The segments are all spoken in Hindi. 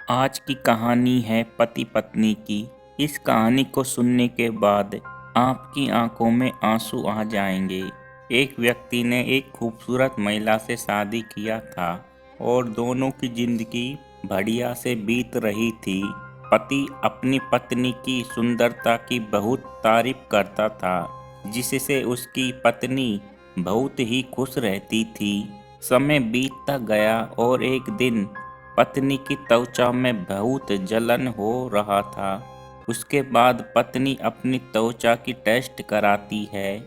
आज की कहानी है पति पत्नी की। इस कहानी को सुनने के बाद आपकी आंखों में आंसू आ जाएंगे। एक व्यक्ति ने एक खूबसूरत महिला से शादी किया था और दोनों की जिंदगी बढ़िया से बीत रही थी। पति अपनी पत्नी की सुंदरता की बहुत तारीफ करता था, जिससे उसकी पत्नी बहुत ही खुश रहती थी। समय बीतता गया और एक दिन पत्नी की त्वचा में बहुत जलन हो रहा था। उसके बाद पत्नी अपनी त्वचा की टेस्ट कराती है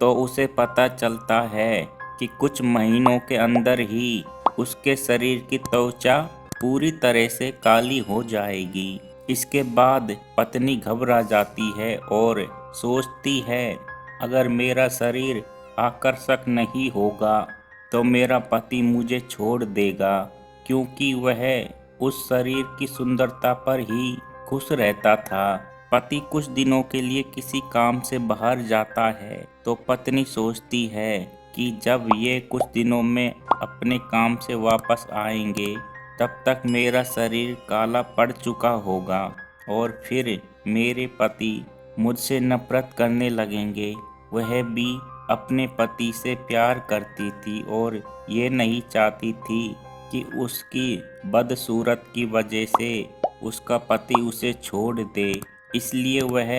तो उसे पता चलता है कि कुछ महीनों के अंदर ही उसके शरीर की त्वचा पूरी तरह से काली हो जाएगी। इसके बाद पत्नी घबरा जाती है और सोचती है, अगर मेरा शरीर आकर्षक नहीं होगा तो मेरा पति मुझे छोड़ देगा, क्योंकि वह उस शरीर की सुंदरता पर ही खुश रहता था। पति कुछ दिनों के लिए किसी काम से बाहर जाता है तो पत्नी सोचती है कि जब ये कुछ दिनों में अपने काम से वापस आएंगे तब तक मेरा शरीर काला पड़ चुका होगा और फिर मेरे पति मुझसे नफरत करने लगेंगे। वह भी अपने पति से प्यार करती थी और ये नहीं चाहती थी कि उसकी बदसूरत की वजह से उसका पति उसे छोड़ दे। इसलिए वह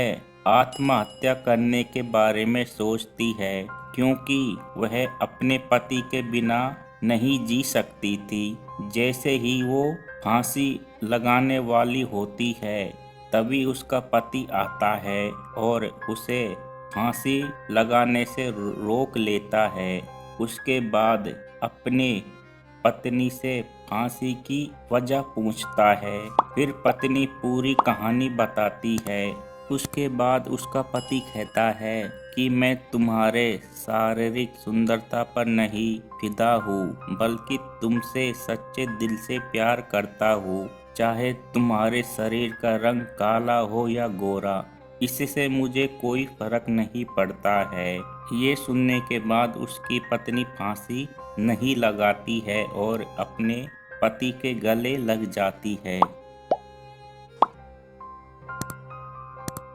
आत्महत्या करने के बारे में सोचती है, क्योंकि वह अपने पति के बिना नहीं जी सकती थी। जैसे ही वो फांसी लगाने वाली होती है तभी उसका पति आता है और उसे फांसी लगाने से रोक लेता है। उसके बाद अपने पत्नी से फांसी की वजह पूछता है। फिर पत्नी पूरी कहानी बताती है। उसके बाद उसका पति कहता है कि मैं तुम्हारे शारीरिक सुंदरता पर नहीं फिदा हूँ, बल्कि तुमसे सच्चे दिल से प्यार करता हूँ, चाहे तुम्हारे शरीर का रंग काला हो या गोरा, इससे मुझे कोई फर्क नहीं पड़ता है। ये सुनने के बाद उसकी पत्नी फांसी नहीं लगाती है और अपने पति के गले लग जाती है।